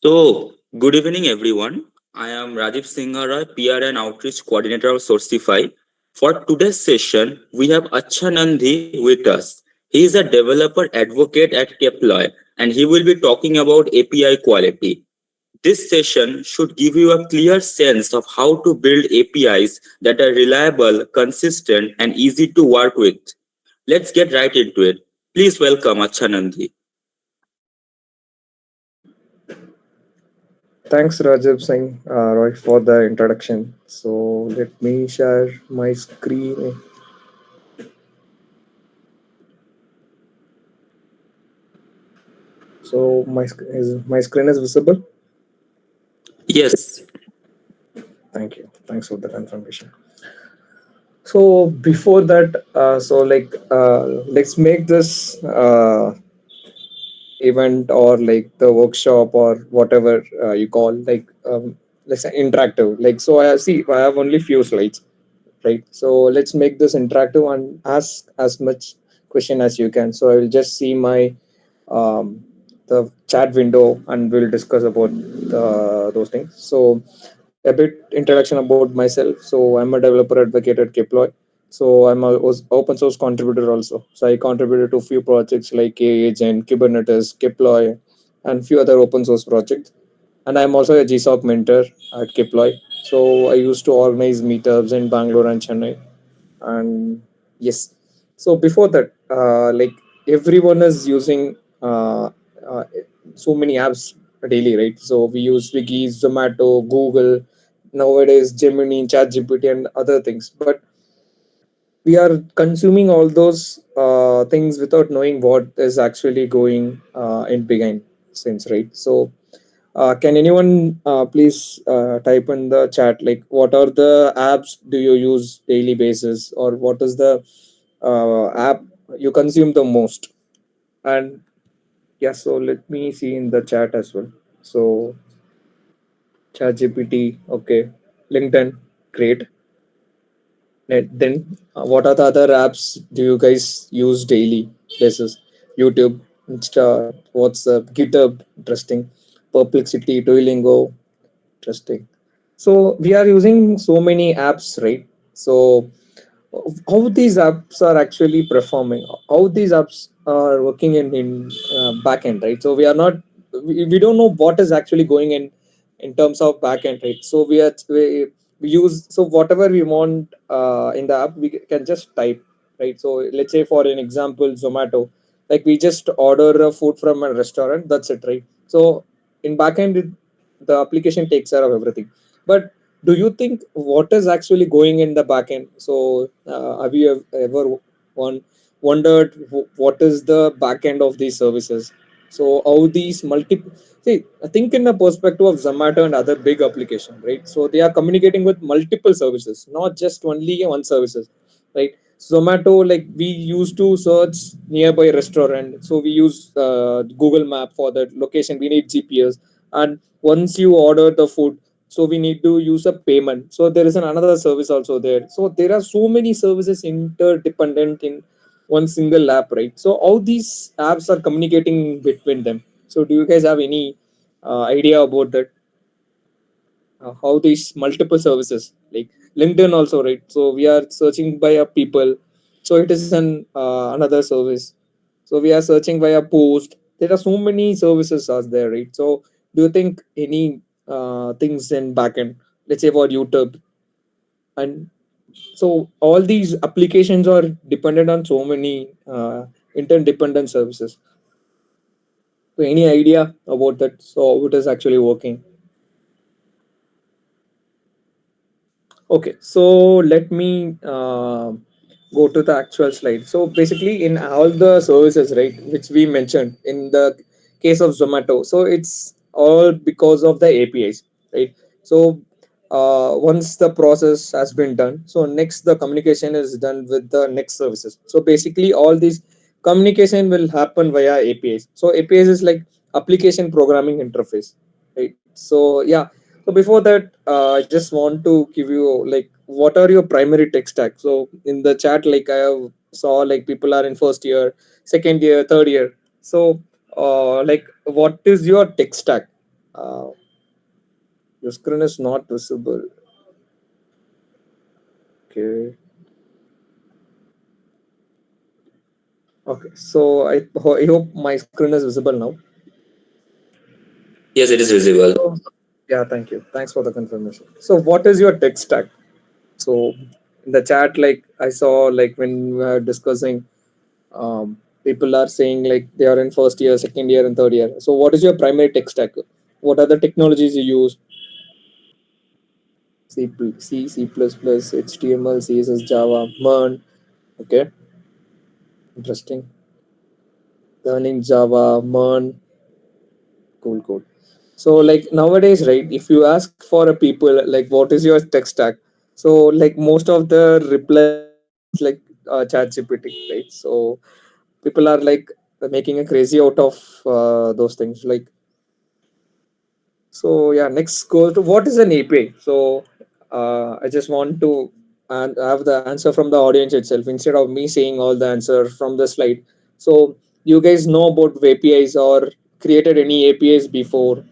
Good evening, everyone. I am Rajiv Singhara, PR and Outreach Coordinator of Sourcify. For today's session, we have Achanandhi with us. He is a developer advocate at Keploy, and he will be talking about API quality. This session should give you a clear sense of how to build APIs that are reliable, consistent, and easy to work with. Let's get right into it. Please welcome Achanandhi. Thanks, Rajiv Singh, Roy, for the introduction. So let me share my screen. So my screen is visible. Yes. Thank you. Thanks for the confirmation. So before that, let's make this event or like the workshop or whatever you call let's say interactive. I have only few slides, right? So let's make this interactive and ask as much question as you can. So I will just see my um, the chat window and we'll discuss about those things. So a bit introduction about myself. So I'm a developer advocate at Keploy. So I'm a open source contributor also. So I contributed to few projects like Agent, Kubernetes, Keploy, and few other open source projects. And I'm also a GSoC mentor at Keploy. So I used to organize meetups in Bangalore and Chennai. And yes, so before that, everyone is using uh, so many apps daily, right? So we use Swiggy, Zomato, Google, nowadays Gemini, ChatGPT, and other things. But we are consuming all those things without knowing what is actually going in behind scenes, right? So can anyone please type in the chat like what are the apps do you use daily basis, or what is the app you consume the most? And yeah, so let me see in the chat as well. So ChatGPT, okay, LinkedIn, great. Then what are the other apps do you guys use daily basis? YouTube, Insta, WhatsApp, GitHub, interesting. Perplexity, Duolingo, interesting. So we are using so many apps, right? So how these apps are actually performing, how these apps are working in backend, right? So we don't know what is actually going in terms of backend, right? So we use, so whatever we want in the app we can just type, right? So let's say for an example Zomato, like we just order a food from a restaurant, that's it, right? So in backend the application takes care of everything. But do you think what is actually going in the backend? So have you ever wondered what is the backend of these services? So how these multiple, see, I think in the perspective of Zomato and other big application, right? So they are communicating with multiple services, not just only one services, right? Zomato, like we used to search nearby restaurant, so we use Google Map for that location. We need GPS, and once you order the food, so we need to use a payment. So there is another service also there. So there are so many services interdependent in one single app, right? So all these apps are communicating between them. So do you guys have any idea about that? How these multiple services like LinkedIn also, right? So we are searching via people, so it is an another service. So we are searching via post. There are so many services are there, right? So do you think any things in backend, let's say for YouTube, and so all these applications are dependent on so many interdependent services? So any idea about that, so how it is actually working? Okay, so let me go to the actual slide. So basically, in all the services, right, which we mentioned in the case of Zomato, so it's all because of the APIs, right? So once the process has been done, so next the communication is done with the next services. So basically, all these communication will happen via APIs. So APIs is like application programming interface, right? So yeah, so before that, I just want to give you like what are your primary tech stack. So in the chat, like I have saw like people are in first year, second year, third year. So like what is your tech stack? Uh, your screen is not visible. Okay. Okay. So I hope my screen is visible now. Yes, it is visible. So yeah, thank you. Thanks for the confirmation. So what is your tech stack? So in the chat, like I saw, like when we were discussing, people are saying like they are in first year, second year, and third year. So what is your primary tech stack? What are the technologies you use? C, HTML, CSS, Java, MERN. Okay, interesting. Learning Java, MERN, cool. So like nowadays, right? If you ask for a people like what is your tech stack, so like most of the replies is like chat GPT, right? So people are like making a crazy out of those things. Like, so yeah, next go to what is an API. So I just want to have the answer from the audience itself instead of me saying all the answer from the slide. So you guys know about APIs or created any APIs before,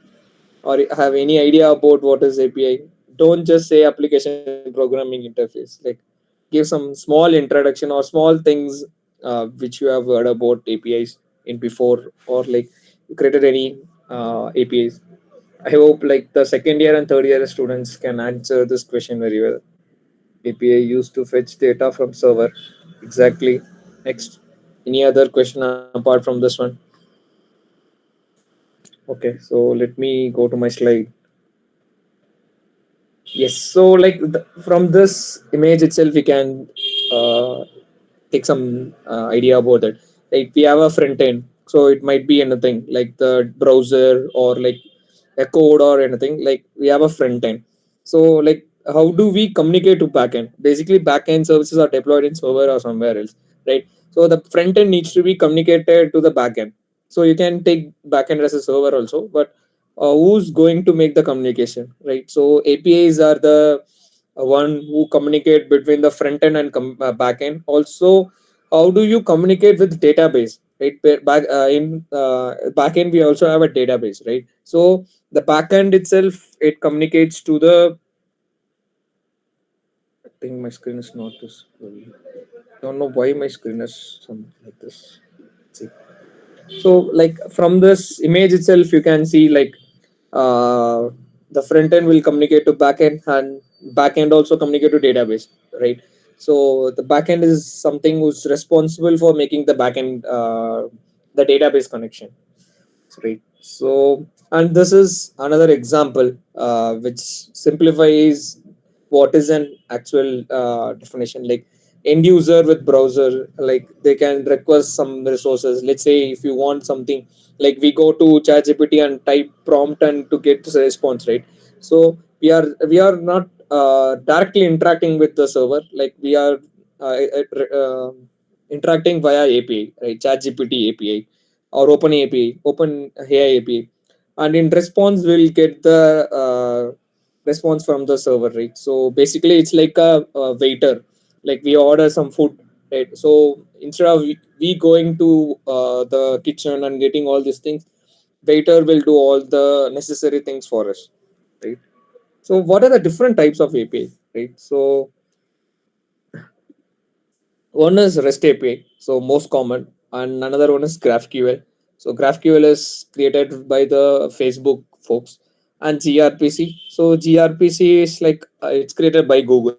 or have any idea about what is API? Don't just say application programming interface. Like, give some small introduction or small things which you have heard about APIs in before, or like you created any APIs. I hope like the second year and third year students can answer this question very well. API used to fetch data from server. Exactly. Next, any other question apart from this one? Okay, so let me go to my slide. Yes, so like from this image itself, we can uh, take some idea about it. Like we have a front end, so it might be anything like the browser or like a code or anything. Like we have a front end. So like how do we communicate to backend? Basically, backend services are deployed in server or somewhere else, right? So the front end needs to be communicated to the backend. So you can take backend as a server also, but who's going to make the communication, right? So APIs are the one who communicate between the front end and back end. Also, how do you communicate with database, right? Back in back end, we also have a database, right? So the back end itself, it communicates to the. I think my screen is not this. Don't know why my screen is something like this. Let's see. So like from this image itself you can see like uh, the front end will communicate to backend and backend also communicate to database, right? So the backend is something who's responsible for making the backend the database connection, right? So and this is another example which simplifies what is an actual definition. Like end user with browser, like they can request some resources. Let's say if you want something, like we go to ChatGPT and type prompt and to get the response, right? So we are not directly interacting with the server, like we are uh, uh, uh, interacting via API, right? ChatGPT API or Open API, Open AI API, and in response we'll get the response from the server, right? So basically, it's like a waiter. Like we order some food, right? So instead of we going to the kitchen and getting all these things, waiter will do all the necessary things for us, right? So what are the different types of API, right? So one is REST API, so most common, and another one is GraphQL. So GraphQL is created by the Facebook folks, and gRPC. So gRPC is like it's created by Google.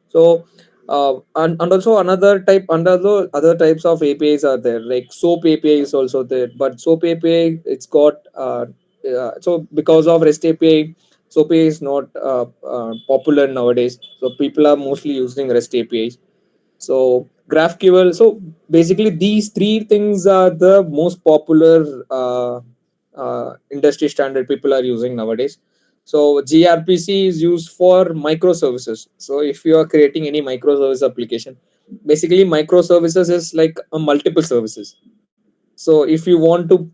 So and also another type, another other types of APIs are there. Like SOAP API is also there, but SOAP API it's got so because of REST API, SOAP API is not popular nowadays. So people are mostly using REST APIs. So GraphQL. So basically, these three things are the most popular industry standard people are using nowadays. So gRPC is used for microservices. So if you are creating any microservice application, basically microservices is like a multiple services. So if you want to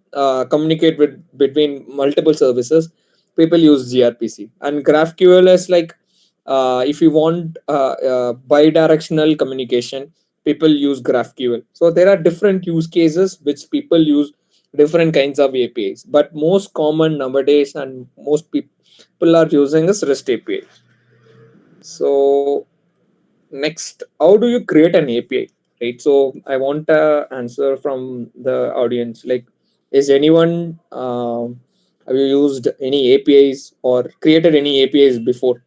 communicate with between multiple services, people use gRPC. And GraphQL is like if you want bi-directional communication, people use GraphQL. So there are different use cases which people use different kinds of APIs. But most common nowadays and most people are using is REST API. So next, how do you create an API? Right. So I want a answer from the audience. Like, is anyone have you used any APIs or created any APIs before?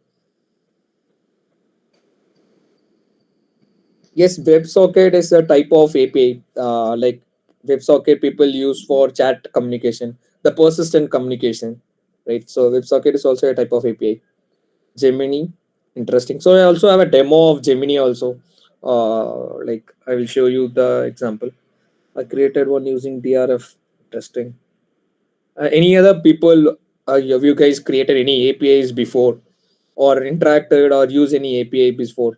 Yes, WebSocket is a type of API. Like WebSocket people use for chat communication, the persistent communication, right? So WebSocket is also a type of API. Gemini, interesting. So I also have a demo of Gemini also. Like I will show you the example. I created one using DRF. Interesting. Any other people? Have you guys created any APIs before, or interacted or use any API before?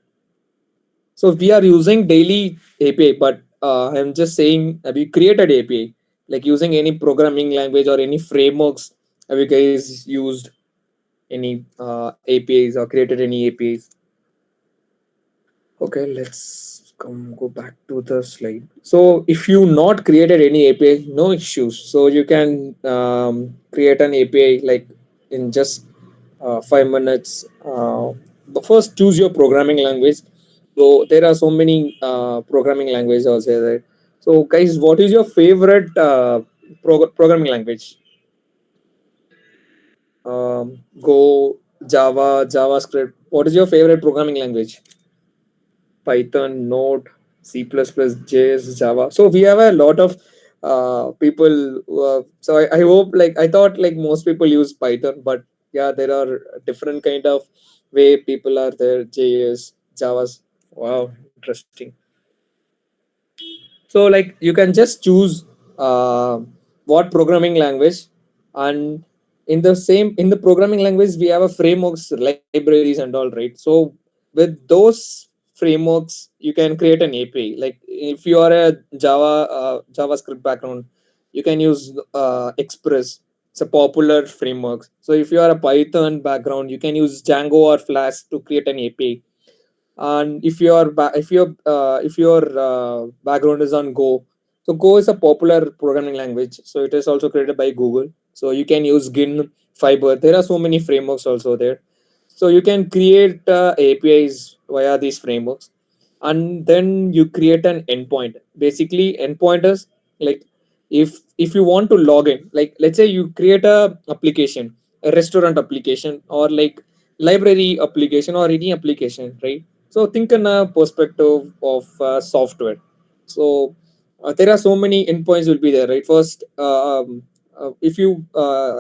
So we are using daily API, but I'm just saying, have you created API? Like using any programming language or any frameworks? Have you guys used any APIs or created any APIs? Okay, let's go back to the slide. So if you not created any API, no issues. So you can create an API like in just 5 minutes. But first, choose your programming language. So there are so many programming languages also there. So guys, what is your favorite programming language? Go, Java, JavaScript. What is your favorite programming language? Python, Node, C++, JS, Java. So we have a lot of people. So I hope, like, I thought like most people use Python, but yeah, there are different kind of way people are there. JS, Javas. Wow, interesting. So like you can just choose uh, what programming language, and in the programming language we have a frameworks, libraries and all, right? So with those frameworks you can create an API. Like if you are a JavaScript background, you can use Express. It's a popular framework. So if you are a Python background, you can use Django or Flash to create an API. And if your background is on Go, so Go is a popular programming language, so it is also created by Google. So you can use Gin, Fiber. There are so many frameworks also there. So you can create APIs via these frameworks, and then you create an endpoint. Basically endpoint is like, if you want to log in, like let's say you create a application, a restaurant application, or like library application, or any application, right? So think in a perspective of software. So there are so many endpoints will be there, right? First, if you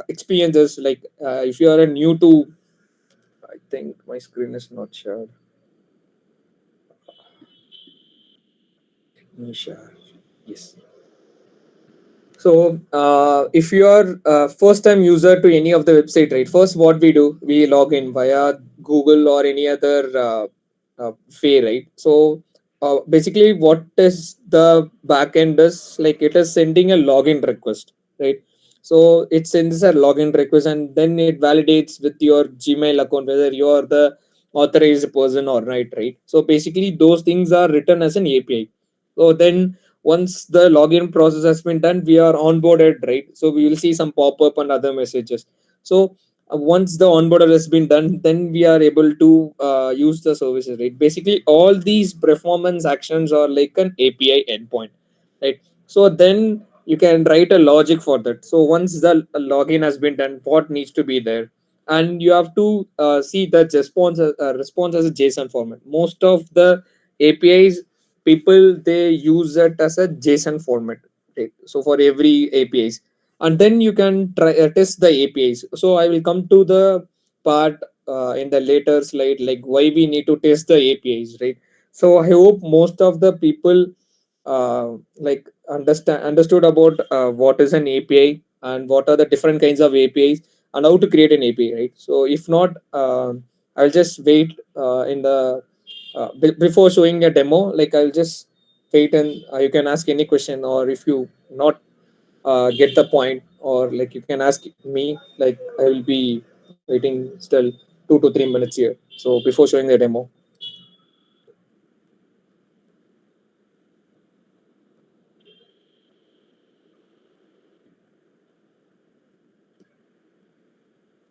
experience this, like if you are a new to, I think my screen is not shared. Let me share. Yes. So, if you are first time user to any of the website, right? First, what we do, we log in via Google or any other way, right? So, basically, what is the backend is like, it is sending a login request, right? So it sends a login request, and then it validates with your Gmail account whether you are the authorized person or not, right? So basically, those things are written as an API. So then once the login process has been done, we are onboarded, right? So we will see some pop-up and other messages. So once the onboarder has been done, then we are able to use the services, right? Basically all these performance actions are like an API endpoint, right? So then you can write a logic for that. So once the login has been done, what needs to be there, and you have to see that response as a JSON format. Most of the APIs, people they use it as a JSON format, right? So for every APIs, and then you can try test the APIs. So I will come to the part in the later slide, like why we need to test the APIs, right? So I hope most of the people like understood about what is an API and what are the different kinds of APIs and how to create an API, right? So if not, I'll just wait in the before showing a demo. Like I'll just wait, and you can ask any question, or if you not get the point, or like you can ask me. Like I will be waiting still 2 to 3 minutes here. So before showing the demo.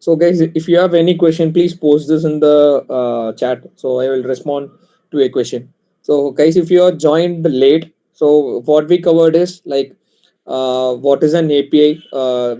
So guys, if you have any question, please post this in the chat. So I will respond to a question. So guys, if you are joined late, so what we covered is like what is an API.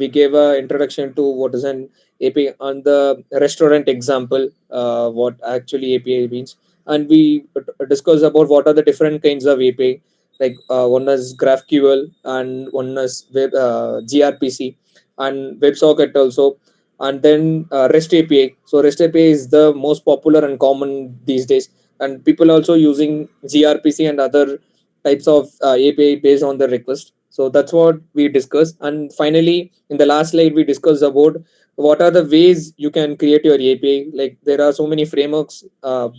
We gave a introduction to what is an API on the restaurant example. What actually API means, and we discussed about what are the different kinds of API. Like one is GraphQL and one is gRPC and WebSocket also, and then REST API. So REST API is the most popular and common these days, and people also using gRPC and other types of API based on the request. So that's what we discussed. And finally, in the last slide, we discussed about what are the ways you can create your API. Like there are so many frameworks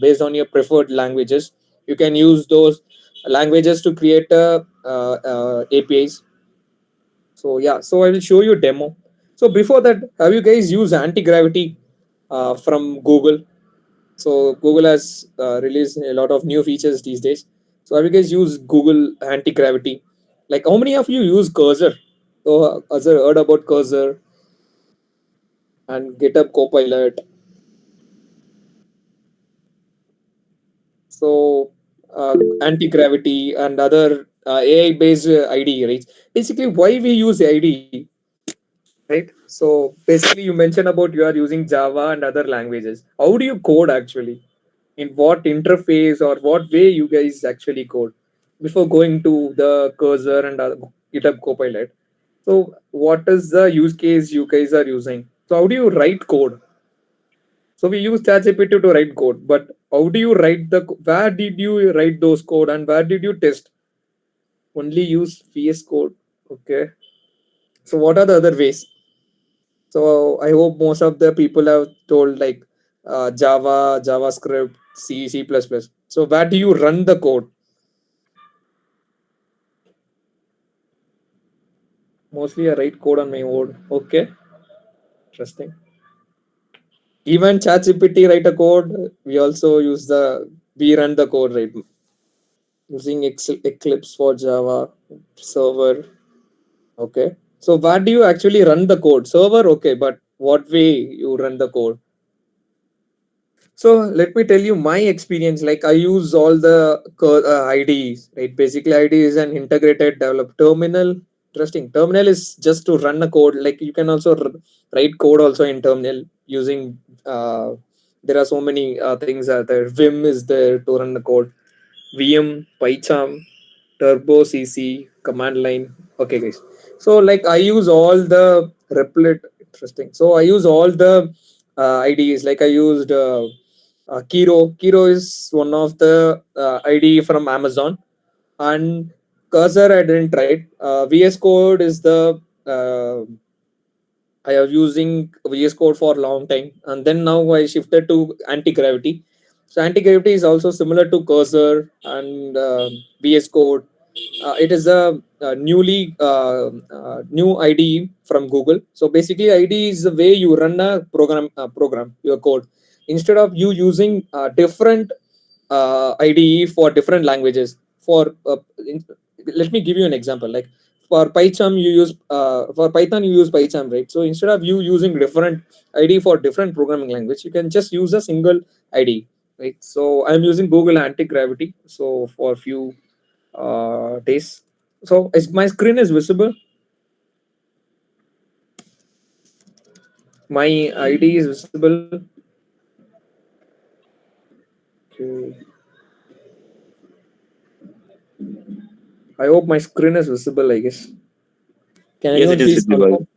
based on your preferred languages. You can use those languages to create APIs. So yeah, so I will show you a demo. So before that, have you guys used anti-gravity from Google? So Google has released a lot of new features these days. So have you guys used Google anti-gravity? Like how many of you use Cursor? So Cursor, heard about Cursor and GitHub Copilot. So anti-gravity and other AI-based IDE, right? Basically, why we use IDE, right? So basically, you mentioned about you are using Java and other languages. How do you code actually? In what interface or what way you guys actually code before going to the Cursor and GitHub Copilot? So what is the use case you guys are using? So how do you write code? So we use ChatGPT to write code, but how do you write where did you write those code and where did you test? Only use VS Code. Okay. So what are the other ways? So I hope most of the people have told like Java, JavaScript, C, C++. So where do you run the code? Mostly I write code on my own. Okay, interesting. Even ChatGPT write a code. We also we run the code right using Eclipse for Java server. Okay. So where do you actually run the code? Server, okay, but what way you run the code? So let me tell you my experience. Like I use all the IDEs, right? Basically, IDE is an integrated develop terminal. Interesting. Terminal is just to run a code. Like you can also write code also in terminal using. There are so many things out there. Vim is there to run the code. VM, PyCharm, Turbo CC, command line. Okay, guys. So like I use all the replit. Interesting. So I use all the IDEs. Like I used Kiro. Kiro is one of the IDE from Amazon, and Cursor I didn't write. VS Code is the I have using VS Code for a long time, and then now I shifted to anti gravity. So anti gravity is also similar to Cursor and VS Code. It is a new IDE from Google. So basically, IDE is the way you run a program your code instead of you using different IDE for different languages. Let me give you an example. Like for Python you use PyCharm, right? So instead of you using different IDE for different programming language, you can just use a single IDE, right? So I'm using Google Anti Gravity. So for a few days. So is my screen is visible? My ID is visible. Okay. I hope my screen is visible. I guess. Can Yes, it anyone is please visible. confirm?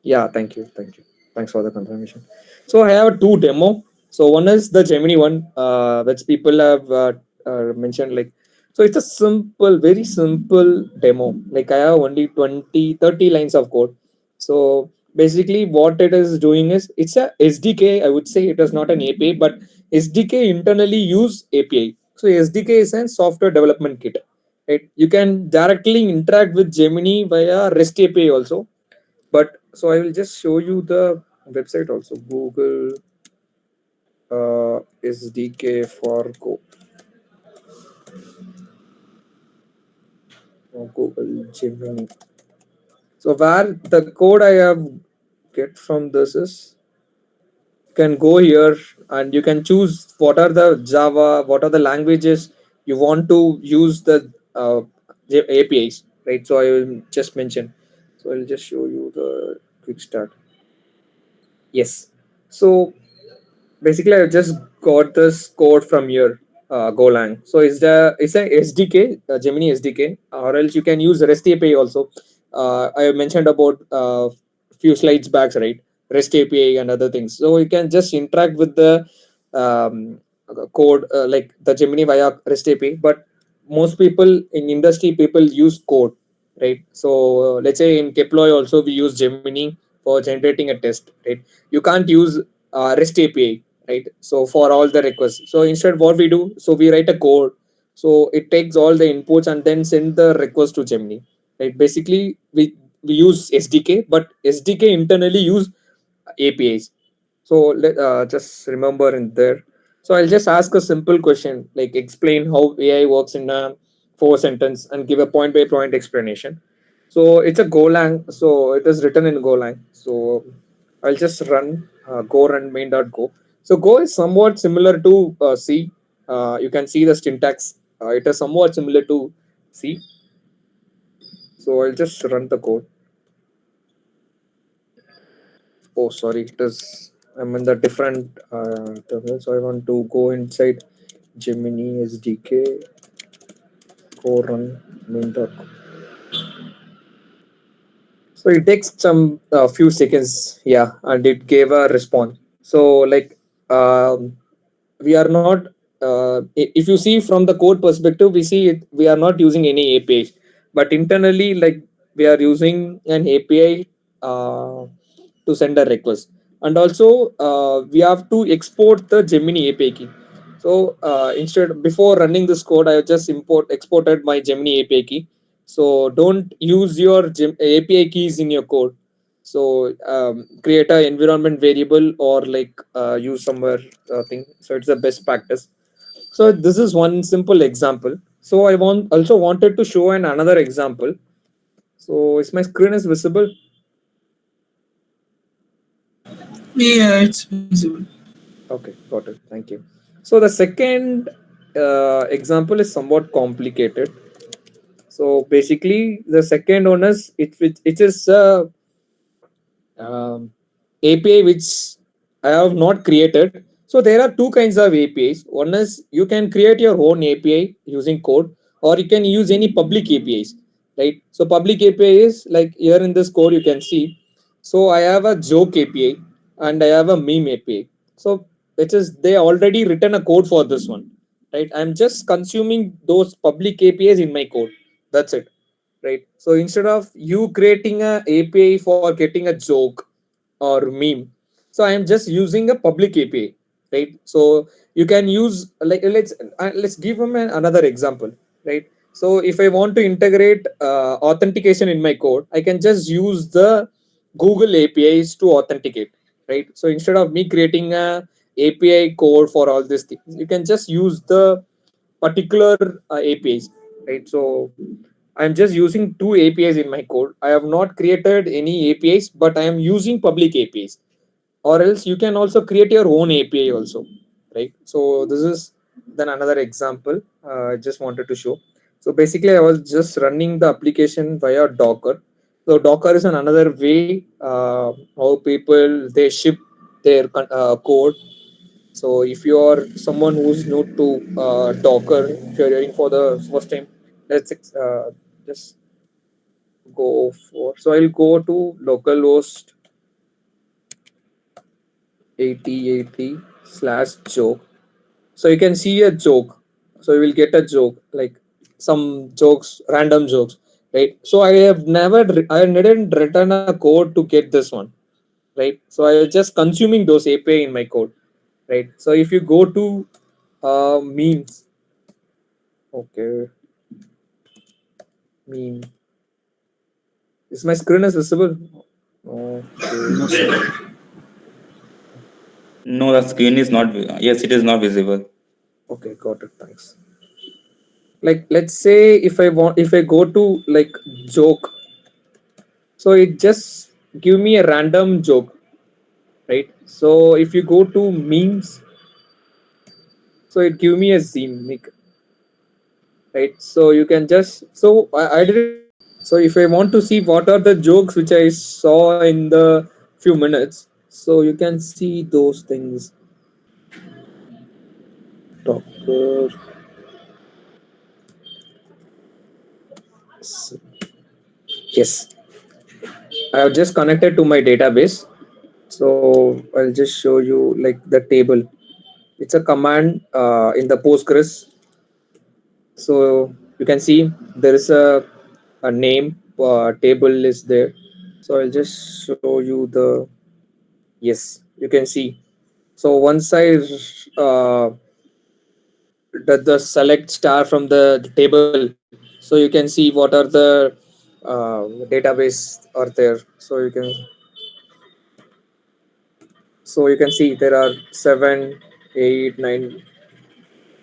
Yeah, thank you. Thank you. Thanks for the confirmation. So I have two demo. So one is the Gemini one, which people have mentioned like, so it's a simple, very simple demo. Like I have only 20, 30 lines of code. So basically what it is doing is it's a SDK. I would say it is not an API, but SDK internally use API. So SDK is a software development kit. Right? You can directly interact with Gemini via REST API also, but so I will just show you the website also. Google SDK for Go, or Google Gemini. So where the code I have get from this is can go here and you can choose what are the Java, what are the languages you want to use the APIs, right? So I will just mention. So I'll just show you the quick start. Yes. So basically I just got this code from your Golang. So it's a SDK, Gemini SDK, or else you can use REST API also. I mentioned about few slides back, right? REST API and other things. So you can just interact with the code like the Gemini via REST API. But most people in industry people use code, right? So let's say in Keploy also we use Gemini for generating a test, right? You can't use REST API, right? So for all the requests, so instead what we do, so we write a code, so it takes all the inputs and then send the request to Gemini, right? Basically we use SDK, but SDK internally use APIs. So let just remember in there. So I'll just ask a simple question like explain how AI works in a 4 sentence and give a point by point explanation. So it's a Golang, so it is written in Golang. So I'll just run go run main.go. So Go is somewhat similar to C. You can see the syntax. It is somewhat similar to C. So I'll just run the code. Oh, sorry, it is. I'm in the different terminal, so I want to go inside Gemini SDK, go run main.go. So it takes some few seconds, yeah, and it gave a response. So like we are not. If you see from the code perspective, we see it. We are not using any API, but internally, like we are using an API to send a request, and also we have to export the Gemini API key. So instead, before running this code, I just exported my Gemini API key. So don't use your API keys in your code. So create a environment variable or like use somewhere thing. So it's the best practice. So this is one simple example. So I also wanted to show an another example. So is my screen is visible? Yeah, it's visible. Okay, got it. Thank you. So the second example is somewhat complicated. So basically, the second one is it is API which I have not created. So there are two kinds of APIs. One is you can create your own API using code, or you can use any public APIs, right? So public API is like here in this code you can see. So I have a joke API and I have a meme API. So which is they already written a code for this one, right? I'm just consuming those public APIs in my code. That's it, right? So instead of you creating a API for getting a joke or meme, so I am just using a public API, right? So you can use like let's give them another example, right? So if I want to integrate authentication in my code, I can just use the Google APIs to authenticate, right? So instead of me creating a API code for all these things, you can just use the particular APIs, right? So I'm just using two APIs in my code. I have not created any APIs, but I am using public APIs. Or else you can also create your own API also, right? So this is then another example I just wanted to show. So basically, I was just running the application via Docker. So Docker is another way how people they ship their code. So if you are someone who's new to Docker, if you're hearing for the first time, let's just go for. So I'll go to localhost 8080/joke. So you can see a joke. So you will get a joke like some jokes, random jokes, right? So I didn't written a code to get this one, right? So I was just consuming those API in my code, right? So if you go to memes, okay, meme. Is my screen is visible? Okay. No, sir. No, the screen is not. Yes, it is not visible. Okay, got it. Thanks. Like let's say if I go to like joke, so it just give me a random joke, right? So if you go to memes, so it give me a scenic, right? So you can just I didn't. So if I want to see what are the jokes which I saw in the few minutes, so you can see those things. Docker. Yes, I have just connected to my database. So I'll just show you like the table. It's a command in the Postgres. So you can see there is a name table is there. So I'll just show you the, yes, you can see. So once I the select star from the table, so you can see what are the database are there. So you can see there are 7, 8, 9,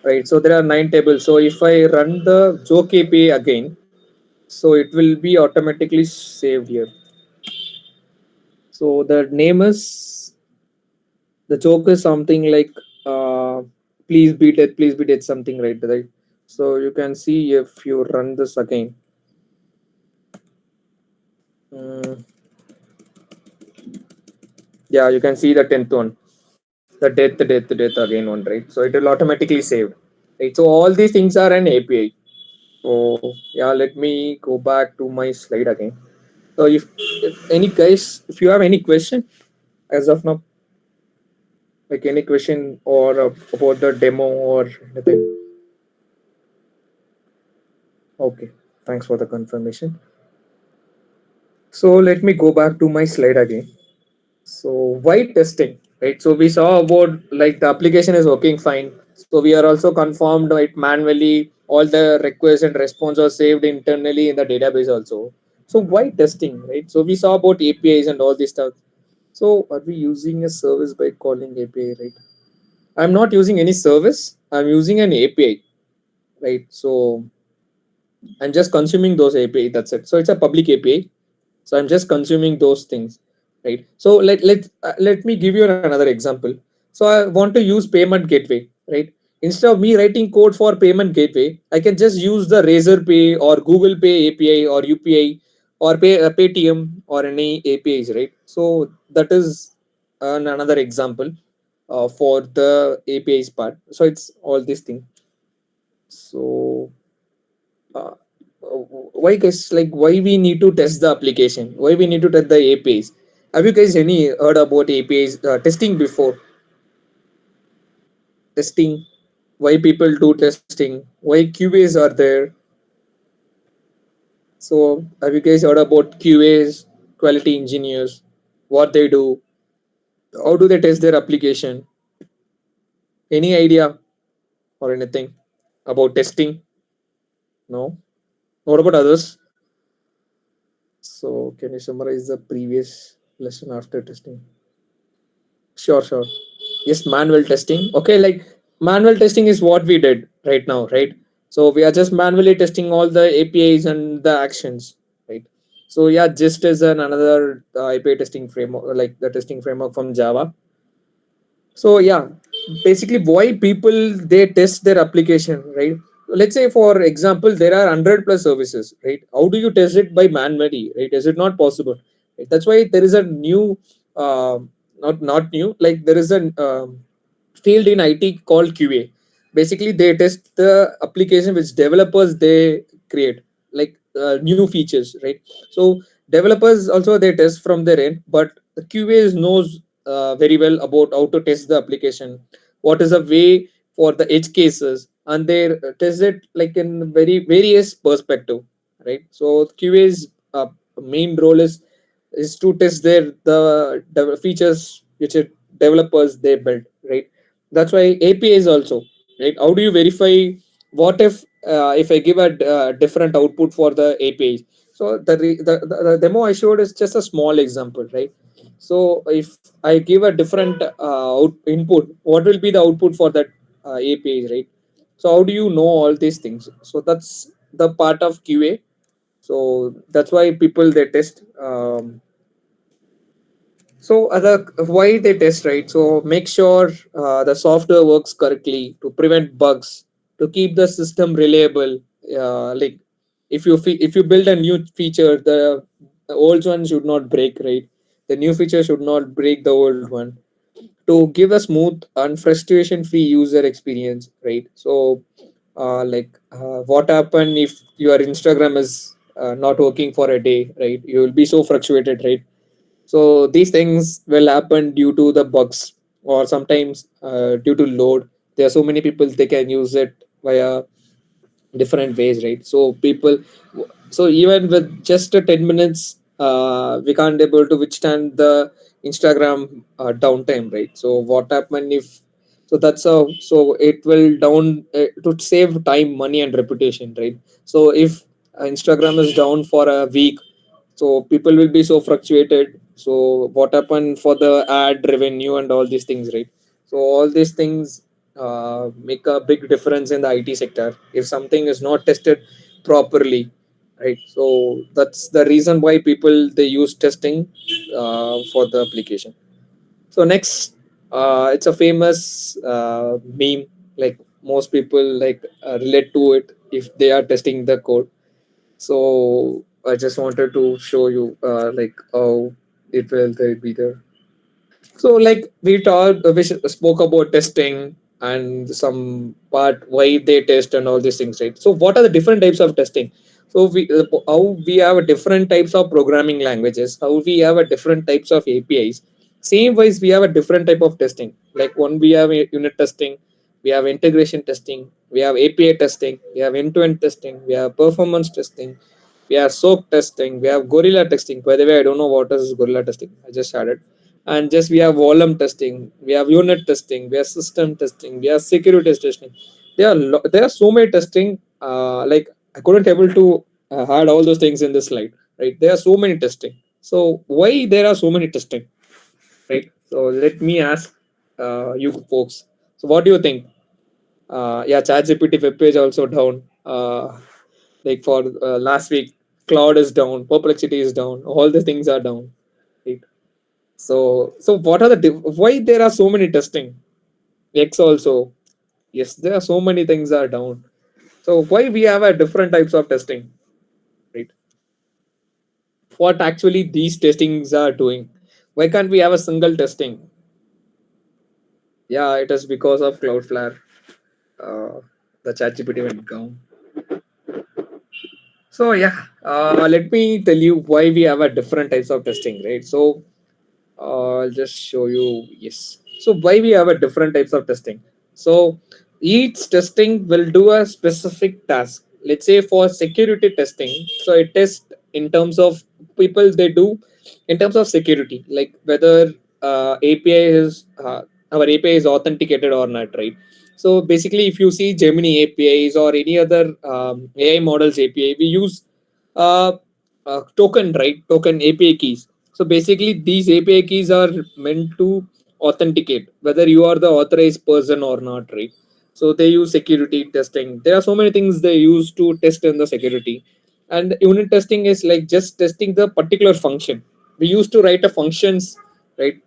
right? So there are 9 tables. So if I run the joke API again, so it will be automatically saved here. So the name is, the joke is something like please be dead, something, right? So you can see if you run this again. Mm, yeah, you can see the 10th one, the death again one, right? So it will automatically save, right? So all these things are an API. So yeah, let me go back to my slide again. So if any guys, if you have any question as of now, like any question or about the demo or anything. Okay, thanks for the confirmation. So let me go back to my slide again. So why testing, right? So we saw about like the application is working fine. So we are also confirmed it manually. All the requests and response are saved internally in the database also. So why testing, right? So we saw about APIs and all this stuff. So are we using a service by calling API, right? I'm not using any service. I'm using an API, right? So I'm just consuming those API. That's it. So it's a public API. So I'm just consuming those things, right? So let me give you another example. So I want to use payment gateway, right? Instead of me writing code for payment gateway, I can just use the Razor Pay or Google Pay API or UPI or Paytm or any APIs, right? So that is another example for the APIs part. So it's all these things. So uh, why guys, like why we need to test the application, why we need to test the APIs? Have you guys any heard about APIs testing before? Testing, why people do testing, why QAs are there? So have you guys heard about QAs, quality engineers, what they do, how do they test their application? Any idea or anything about testing? No. What about others? So can you summarize the previous lesson after testing? Sure, sure. Yes, manual testing. Okay, like manual testing is what we did right now, right? So we are just manually testing all the APIs and the actions, right? So yeah, just as another API testing framework, like the testing framework from Java. So yeah, basically why people they test their application, right? Let's say for example there are 100 plus services, right? How do you test it by manually, right? Is it not possible? Right? That's why there is a new uh, not new, like there is a field in IT called QA. Basically they test the application which developers they create, like new features, right? So developers also they test from their end, but the QA knows very well about how to test the application, what is a way for the edge cases, and they test it like in very various perspective, right? So QA's main role is to test the features which developers they build, right? That's why APIs also, right? How do you verify what if I give a different output for the APIs? So the demo I showed is just a small example, right? So if I give a different input, what will be the output for that API, right? So how do you know all these things? So that's the part of QA. So that's why people they test. So why they test, right? So make sure the software works correctly to prevent bugs, to keep the system reliable. Like if you build a new feature, the old one should not break, right? The new feature should not break the old one, to give a smooth and frustration free user experience, right? So what happen if your Instagram is not working for a day, right? You will be so fluctuated, right? So these things will happen due to the bugs, or sometimes due to load. There are so many people, they can use it via different ways, right? So people, so even with just a 10 minutes, we can't able to withstand the Instagram downtime, right? So what happen if, so that's how, so it will down to save time, money and reputation, right? So if Instagram is down for a week, so people will be so fluctuated. So what happened for the ad revenue and all these things, right? So all these things make a big difference in the IT sector if something is not tested properly, right? So that's the reason why people, they use testing for the application. So next, it's a famous meme, like most people like relate to it if they are testing the code. So I just wanted to show you like how it will be there. So like we spoke about testing and some part why they test and all these things, right? So what are the different types of testing? So how we have a different types of programming languages, how we have a different types of APIs. Same wise, we have a different type of testing. Like one, we have a unit testing, we have integration testing, we have API testing, we have end-to-end testing, we have performance testing, we have SOAP testing, we have gorilla testing. By the way, I don't know what is gorilla testing. I just added. And just we have volume testing, we have unit testing, we have system testing, we have security testing. There are so many testing. Like I couldn't able to add all those things in this slide, right? There are so many testing. So why there are so many testing, right? So let me ask you folks. So what do you think? Yeah, ChatGPT web page also down. Like for last week, Cloud is down, Perplexity is down, all the things are down. Right? So what are the why there are so many testing? X also, yes, there are so many things are down. So why we have a different types of testing, right? What actually these testings are doing? Why can't we have a single testing? Yeah, it is because of Cloudflare. Uh, the ChatGPT went down. So yeah, let me tell you why we have a different types of testing, right? So I'll just show you. Yes. So why we have a different types of testing? So each testing will do a specific task. Let's say for security testing, so it tests in terms of people, they do in terms of security, like whether API is our API is authenticated or not, right? So basically, if you see Gemini APIs or any other AI models API, we use uh, token, right? Token API keys. So basically, these API keys are meant to authenticate whether you are the authorized person or not, right? So they use security testing. There are so many things they use to test in the security. And unit testing is like just testing the particular function. We used to write a functions, right?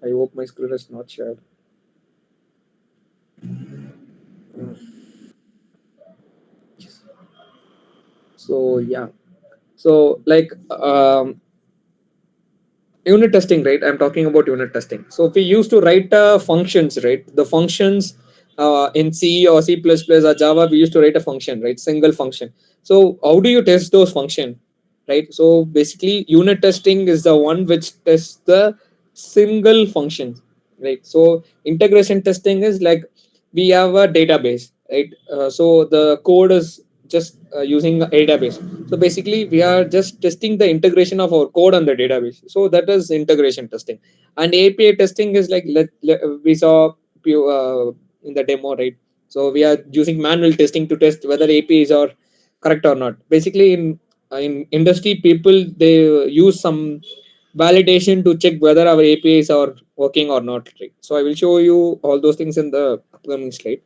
I hope my screen is not shared. So yeah. So like unit testing, right? I'm talking about unit testing. So we used to write functions, right? The functions in C or C++ or Java, we used to write a function, right? Single function. So how do you test those function, right? So basically unit testing is the one which tests the single function, right? So integration testing is like we have a database, right? So the code is just using a database. So basically, we are just testing the integration of our code on the database. So that is integration testing. And API testing is like we saw in the demo, right? So we are using manual testing to test whether APIs are correct or not. Basically, in industry, people, they use some validation to check whether our APIs are working or not. Right? So I will show you all those things in the upcoming slide.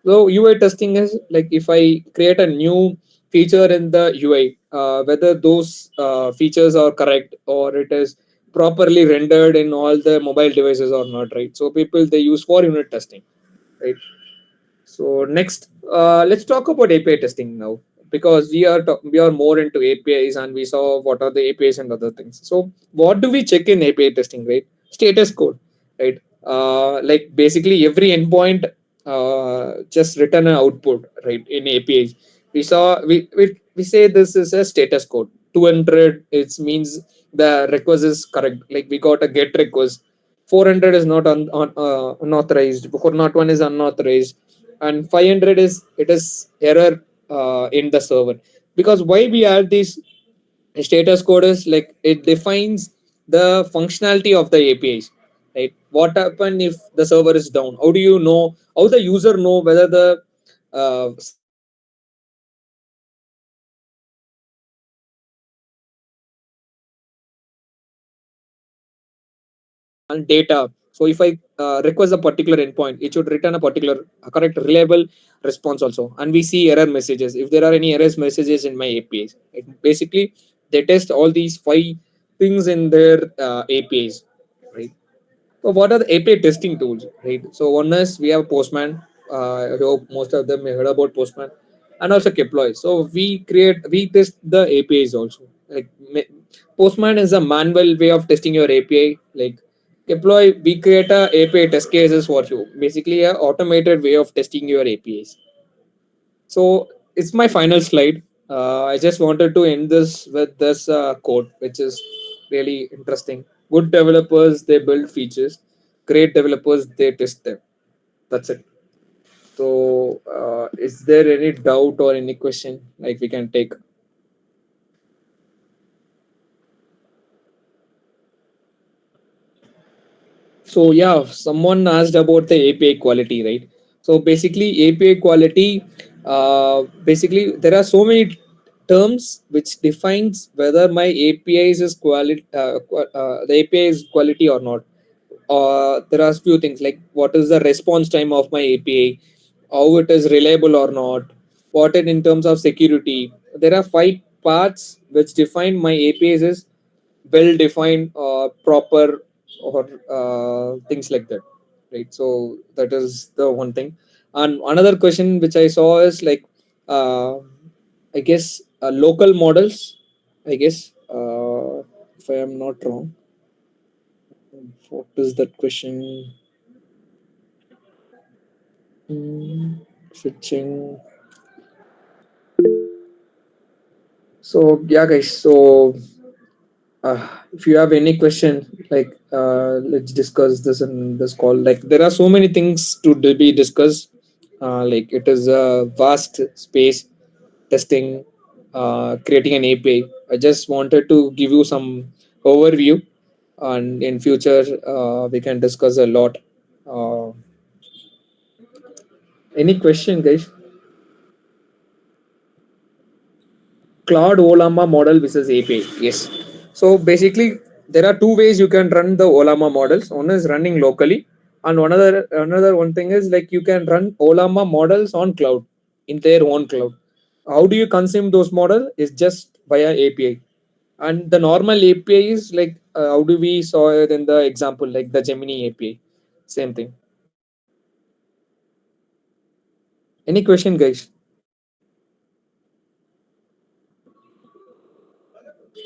So UI testing is like if I create a new feature in the UI, whether those features are correct or it is properly rendered in all the mobile devices or not, right? So people they use for unit testing, right? So next, let's talk about API testing now, because we are more into APIs and we saw what are the APIs and other things. So what do we check in API testing, right? Status code, right? Like basically every endpoint just return an output, right? In APIs, we say this is a status code. 200 it means the request is correct. Like we got a get request. 400 is not unauthorized. 401 is unauthorized, and 500 is it is error in the server. Because why we add these status code is like it defines the functionality of the APIs, right? What happen if the server is down? How do you know? How the user know whether the server is down or not? So basically API testing and data. So if I request a particular endpoint, it should return a particular correct reliable response also. And we see error messages. If there are any errors messages in my APIs, basically they test all these five things in their APIs, right? So what are the API testing tools, right? So one is we have Postman. I hope most of them heard about Postman, and also Keploy. So we test the APIs also. Like Postman is a manual way of testing your API. Like Keploy, we create a API test cases for you. Basically, a automated way of testing your APIs. So it's my final slide. I just wanted to end this with this quote, which is really interesting. Good developers they build features. Great developers they test them. That's it. So, is there any doubt or any question like we can take? So yeah, someone asked about the API quality, right? So basically, API quality, basically there are so many terms which defines whether my API is quality, the API is quality or not. There are few things like what is the response time of my API, how it is reliable or not, what it in terms of security. There are five parts which define my APIs is well defined, proper, or things like that, right? So that is the one thing. And another question which I saw is like, uh, I guess local models. I guess if I am not wrong, what is that question? Switching. So yeah, guys. So if you have any question, like let's discuss this in this call. Like there are so many things to be discussed. Like it is a vast space. Testing, creating an API. I just wanted to give you some overview, and in future we can discuss a lot. Uh, any question, guys? Cloud Olama model versus API. Yes. So basically, there are two ways you can run the Olama models. One is running locally, and another one thing is like you can run Olama models on cloud in their own cloud. How do you consume those models? Is just via API. And the normal API is like how do we saw it in the example like the Gemini API. Same thing. Any question, guys?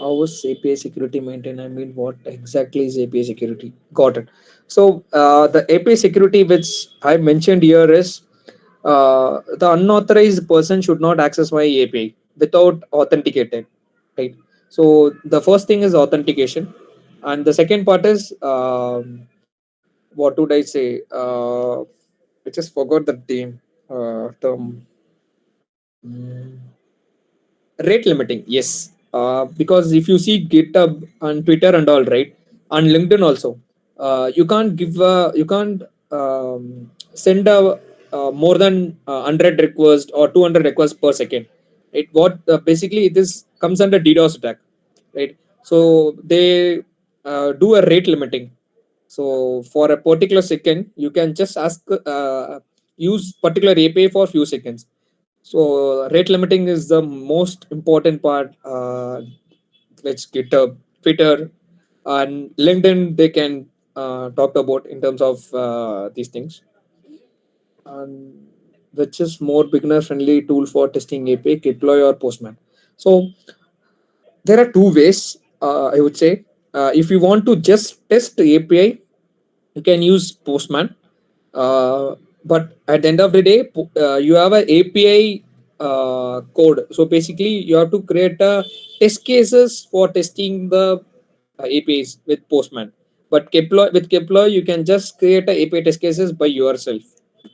How is API security maintained? I mean, what exactly is API security? Got it. So the API security which I mentioned here is the unauthorized person should not access my API without authenticating, right? So the first thing is authentication, and the second part is what would I say? I just forgot the term. Mm. Rate limiting, yes. Because if you see GitHub and Twitter and all, right, and LinkedIn also, you can't send a more than 100 requests or 200 requests per second. It what basically this comes under DDoS attack, right? So they do a rate limiting. So for a particular second, you can just ask use particular API for few seconds. So rate limiting is the most important part, which GitHub, Twitter. and LinkedIn they can talk about in terms of these things, and which is more beginner friendly tool for testing API, Keploy or Postman. So there are two ways, I would say. If you want to just test the API, you can use Postman. But at the end of the day, you have an API code. So basically, you have to create a test cases for testing the APIs with Postman. But Keploy, you can just create a API test cases by yourself.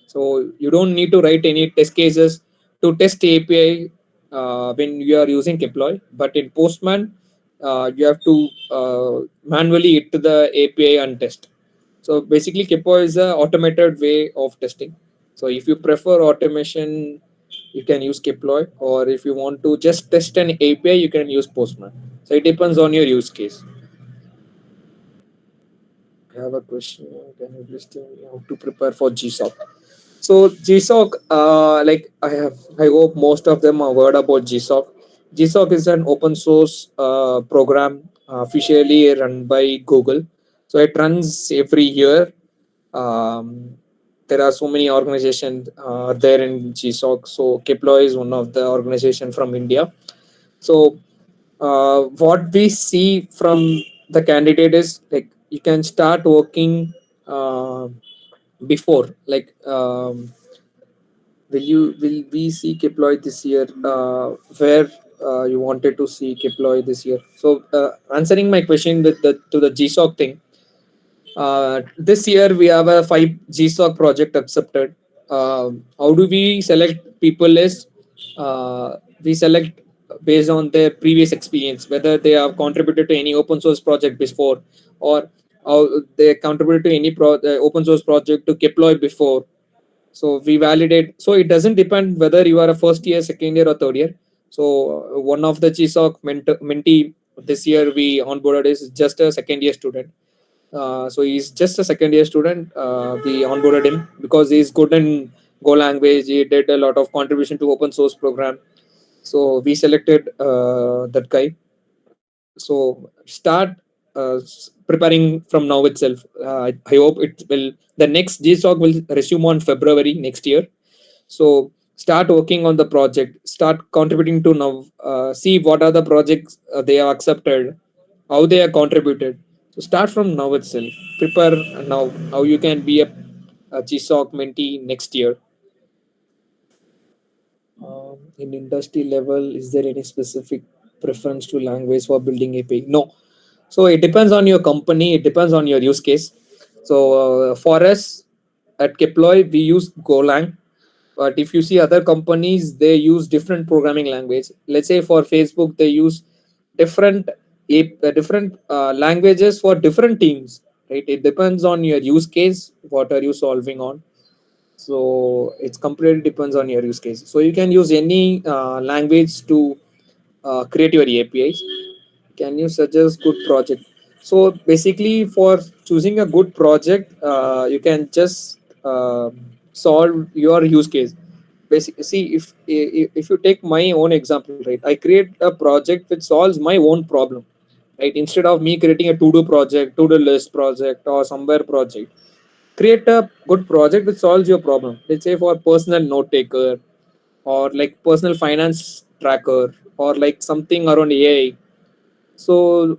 So you don't need to write any test cases to test API when you are using Keploy. But in Postman, you have to manually hit the API and test. So basically, Keploy is a automated way of testing. So if you prefer automation, you can use Keploy, or if you want to just test an API, you can use Postman. So it depends on your use case. I have a question. Can you please tell me how to prepare for GSoC? So GSoC, I hope most of them are heard about GSoC. GSoC is an open source program officially run by Google. So it runs every year. Um, there are so many organizations there in GSoC. So Keploy is one of the organization from India. So what we see from the candidate is like you can start working before will we see Keploy this year? Where you wanted to see Keploy this year? So answering my question with the to the GSoC thing, this year we have a 5 GSoC project accepted. How do we select people? Is we select based on their previous experience, whether they have contributed to any open source project before, or how they contributed to any open source project to Keploy before. So we validate. So it doesn't depend whether you are a first year, second year, or third year. So one of the GSoC mentee this year we onboarded is just a second year student. So he's just a second year student. We onboarded him because he's good in Go language. He did a lot of contribution to open source program. So we selected that guy. So start preparing from now itself. I hope it will. The next GSoC will resume on February next year. So start working on the project. Start contributing to now. See what are the projects they have accepted, how they are contributed. So start from now itself. Prepare now how you can be a GSoC mentee next year. In industry level, is there any specific preference to language for building API? No. So it depends on your company. It depends on your use case. So for us at Keploy, we use Golang. But if you see other companies, they use different programming language. Let's say for Facebook, they use different languages for different teams. Right? It depends on your use case. What are you solving on? So it's completely depends on your use case. So you can use any language to create your APIs. Can you suggest good project? So basically, for choosing a good project, you can just solve your use case. Basically, see if you take my own example, right? I create a project which solves my own problem, right? Instead of me creating a to-do project, to-do list project, or somewhere project, create a good project which solves your problem. Let's say for personal note taker, or like personal finance tracker, or like something around AI. So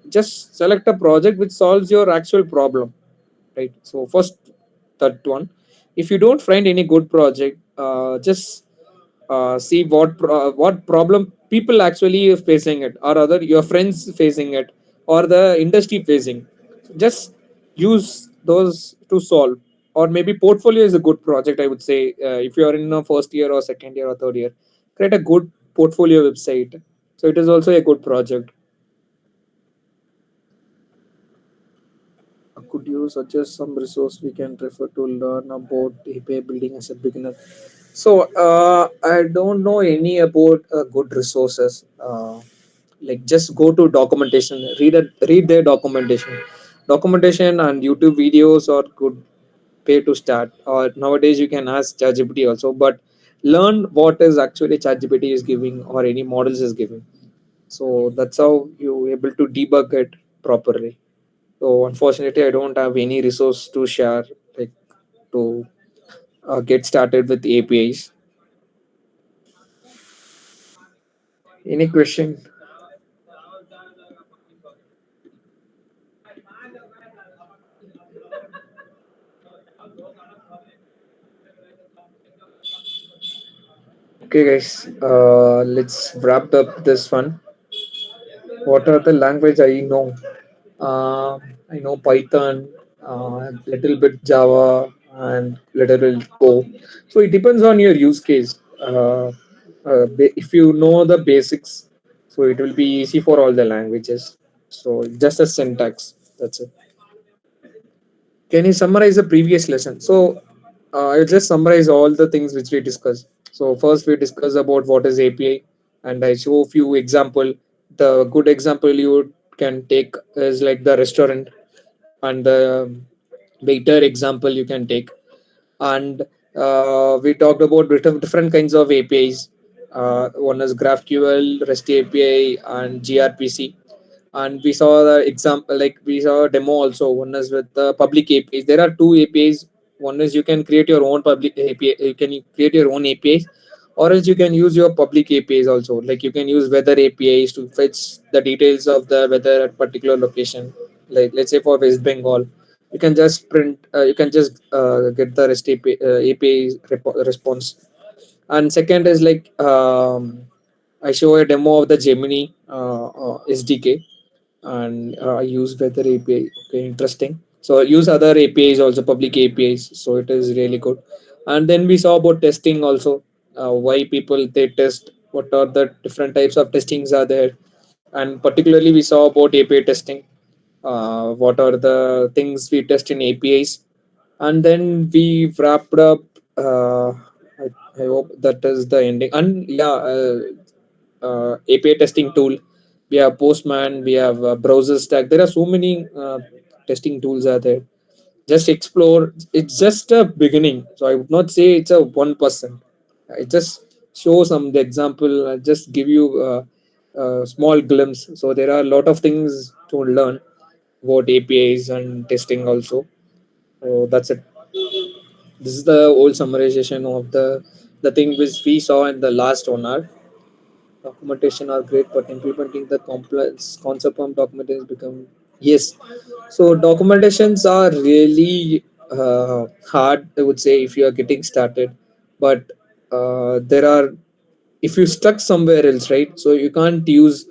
just select a project which solves your actual problem, right? So first, that one. If you don't find any good project, just see what problem people actually facing it, or other your friends facing it, or the industry facing. Just use those to solve. Or maybe portfolio is a good project, I would say. If you are in a first year or second year or third year, create a good portfolio website. So it is also a good project. Could you suggest some resource we can refer to learn about API building as a beginner? So I don't know any about good resources. Like just go to documentation, read their documentation. Documentation and YouTube videos are good way to start. Or nowadays you can ask ChatGPT also, but learn what is actually ChatGPT is giving or any models is giving. So that's how you able to debug it. properly. So unfortunately, I don't have any resource to share, like to get started with APIs. Any question? Okay, guys, let's wrap up this one. What are the language I know? I know Python, little bit Java, and little bit Go. So it depends on your use case. If you know the basics, so it will be easy for all the languages. So just a syntax. That's it. Can you summarize the previous lesson? So I'll just summarize all the things which we discussed. So first we discussed about what is API, and I show a few example. The good example you can take is like the restaurant, and the waiter example you can take. And we talked about different kinds of APIs. One is GraphQL, REST API, and gRPC. And we saw the example, like we saw a demo also. One is with the public APIs. There are two APIs. One is you can create your own public API. You can create your own APIs, or else you can use your public APIs also. Like you can use weather APIs to fetch the details of the weather at particular location. Like let's say for West Bengal, you can just print. You can just get the REST API response. And second is like I show a demo of the Gemini SDK, and I use weather API. Okay, interesting. So I use other APIs also, public APIs. So it is really good. And then we saw about testing also. Why people they test, what are the different types of testings are there, and particularly we saw about API testing. What are the things we test in APIs, and then we wrapped up. I hope that is the ending. And yeah, API testing tool. We have Postman, we have browser stack. There are so many testing tools are there. Just explore. It's just a beginning. So I would not say it's a 1%. I just show some the example. I just give you a small glimpse. So there are a lot of things to learn about APIs and testing also. So that's it. This is the old summarization of the thing which we saw in the last 1 hour. Documentation are great, but implementing the complex concept of documentation become yes. So documentations are really hard, I would say, if you are getting started. But there are, if you stuck somewhere else, right? So you can't use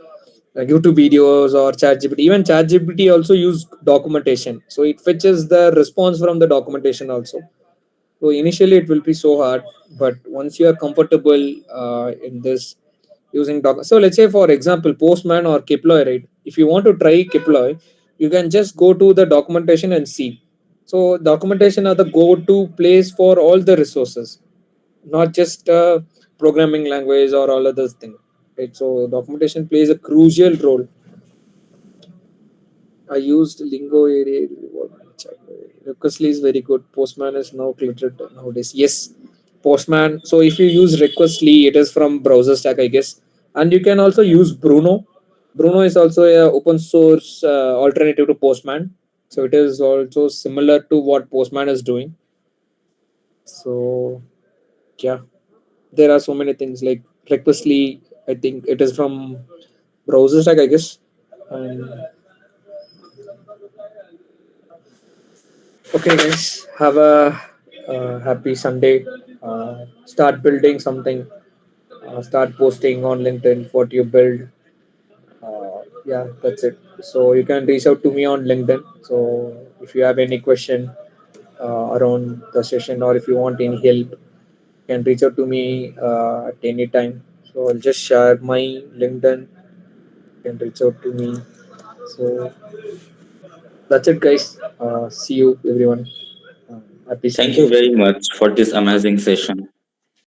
YouTube videos or ChatGPT. Even ChatGPT also use documentation, so it fetches the response from the documentation also. So initially it will be so hard, but once you are comfortable in this using Docker. So let's say for example, Postman or Keploy, right? If you want to try Keploy, you can just go to the documentation and see. So documentation are the go-to place for all the resources, not just programming language or all other things. Right? So documentation plays a crucial role. I used Lingo area. Requestly is very good. Postman is now cluttered nowadays. Yes, Postman. So if you use Requestly, it is from browser stack, I guess, and you can also use Bruno. Bruno is also a open source alternative to Postman. So it is also similar to what Postman is doing. So yeah, there are so many things like Requestly. I think it is from browser stack, I guess. And okay, guys, have a happy Sunday. Start building something. Start posting on LinkedIn what you build. Yeah, that's it. So you can reach out to me on LinkedIn. So if you have any question around the session, or if you want any help, you can reach out to me at any time. So I'll just share my LinkedIn. You can reach out to me. So that's it, guys. See you, everyone. Happy Thank you Sunday. very much for this amazing session.